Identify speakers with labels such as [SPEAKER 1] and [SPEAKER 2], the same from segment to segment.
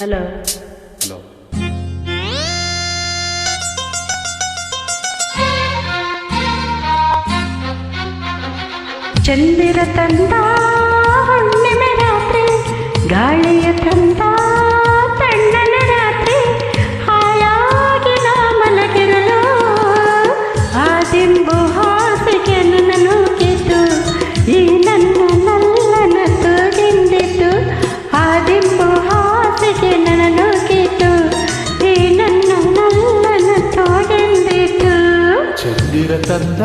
[SPEAKER 1] Hello
[SPEAKER 2] hello
[SPEAKER 1] ಚಂದಿರ ತಂದ ಹುಣ್ಣಿಮೆ ರಾತ್ರಿ, ಗಾಳಿಯ ತಂದ ತಣ್ಣನ ರಾತ್ರಿ, ಹಾಯಾಗಿ ನಾ ಮಲಗಿರಲು ಆ ದಿಂಬು ಹಾಸಿಗೆ ನನ್ನನ್ನು ಕಿತ್ತು, ಈ ನನ್ನ ನಲ್ಲನ ತೋಗಿಂದಿತ್ತು. ಆ ದಿಂಬು ಹಾಸಿಗೆ ನನ್ನನ್ನು ಕಿತ್ತು, ಈ ನನ್ನ ನಲ್ಲನ ತೋಗಿಂದಿತ್ತು.
[SPEAKER 2] ಚಂದಿರ ತಂದ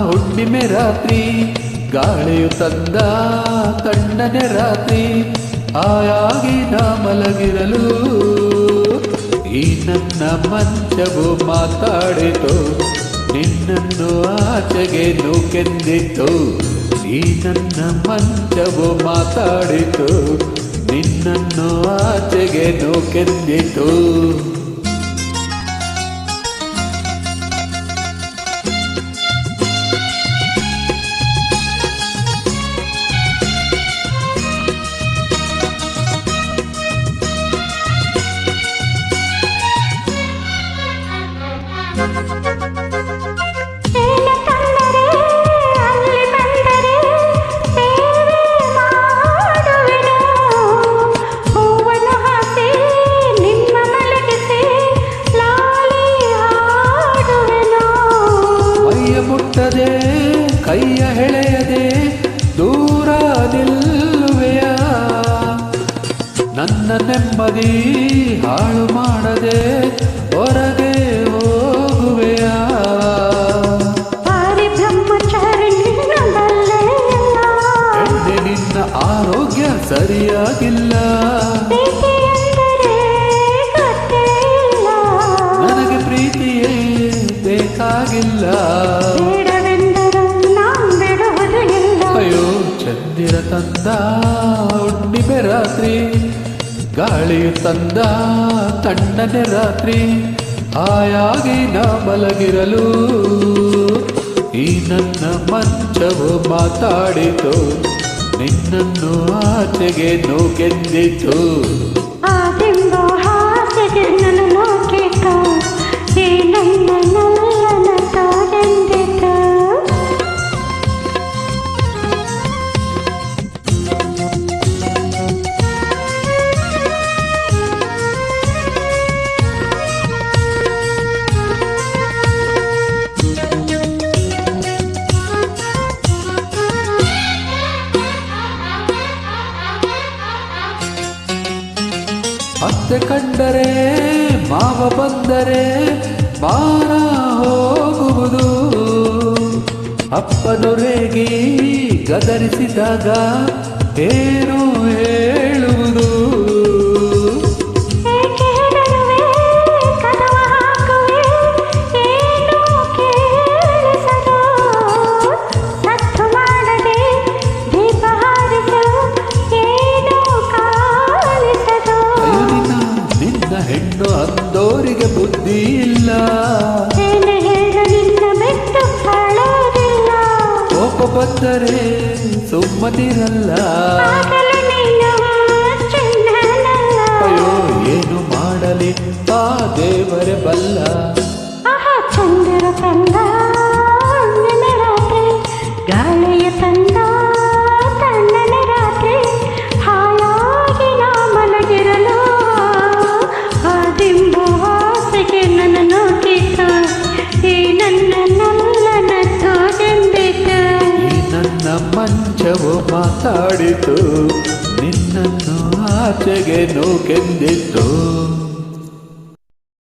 [SPEAKER 2] ಹುಣ್ಣಿಮೆ ರಾತ್ರಿ, ಗಾಳಿಯು ತಂದ ತಣ್ಣನೆ ರಾತ್ರಿ, ಹಾಯಾಗಿ ನಾ ಮಲಗಿರಲು ಈ ನನ್ನ ಮಂಚವು ಮಾತಾಡಿತು, ನಿನ್ನನ್ನು ಆಚೆಗೆ ನೂಕೆಂದಿತ್ತು. ಈ ನನ್ನ ಮಂಚವು ಮಾತಾಡಿತು, ನಿನ್ನನ್ನು ಆಚೆಗೆ ನೂಕೆಂದಿತು. ಮುಟ್ಟದೆ ಕೈಯ ಹೆಳೆಯದೆ ದೂರ ನಿಲ್ಲುವೆಯ, ನನ್ನ ನೆಮ್ಮದಿ ಹಾಳು ಮಾಡದೆ ಹೊರಗೆ ಹೋಗುವೆಯ. ಹೆಣ್ಣೆ ನಿನ್ನ ಆರೋಗ್ಯ ಸರಿಯಾಗಿಲ್ಲ, ನನಗೆ ಪ್ರೀತಿಯೇ ಬೇಕಾಗಿಲ್ಲ. ಅಯ್ಯೋ ಚಂದಿರ ತಂದ ಹುಣ್ಣಿಮೆ ರಾತ್ರಿ, ಗಾಳಿಯು ತಂದ ತಣ್ಣನೆ ರಾತ್ರಿ, ಹಾಯಾಗಿ ನಾ ಮಲಗಿರಲು ಈ ನನ್ನ ಮಂಚವು ಮಾತಾಡಿತು, ನಿನ್ನನ್ನು ಆಚೆಗೆ ನೂಕೆಂದಿತು. ಅತ್ತೆ ಕಂಡರೆ ಮಾವ ಬಂದರೆ ಮಾನ ಹೋಗುವುದು, ಅಪ್ಪನು ರೇಗಿ ಗದರಿಸಿದಾಗ ಏನು ಹೇಳುವುದು. ಹೆಣ್ಣು ಅಂದೋರಿಗೆ ಬುದ್ಧಿ ಇಲ್ಲ, ಕೋಪ ಬಂದರೆ ಸುಮ್ಮನಿರಲ್ಲ. ಅಯ್ಯೋ ಏನು ಮಾಡಲಿ ಆ ದೇವರೇ ಬಲ್ಲ.
[SPEAKER 1] ಚಂದಿರ ತಂದ ಗಾಳಿಯ ತಂದ ತಣ್ಣನೆ ರಾತ್ರಿ, ಹಾಯಾಗಿ ನಾ ಮಲಗಿರಲು ದಿಂಬು ಹಾಸಿಗೆ ನನ್ನನ್ನು ಕಿತ್ತು, ಈ ನನ್ನ ನಲ್ಲನ ತೋಗೆಂದಿತು.
[SPEAKER 2] ಈ ನನ್ನ ಮಂಚವು ಮಾತಾಡಿತು, ನಿನ್ನನ್ನು ಆಚೆಗೆ ನೂಕೆಂದಿತ್ತು.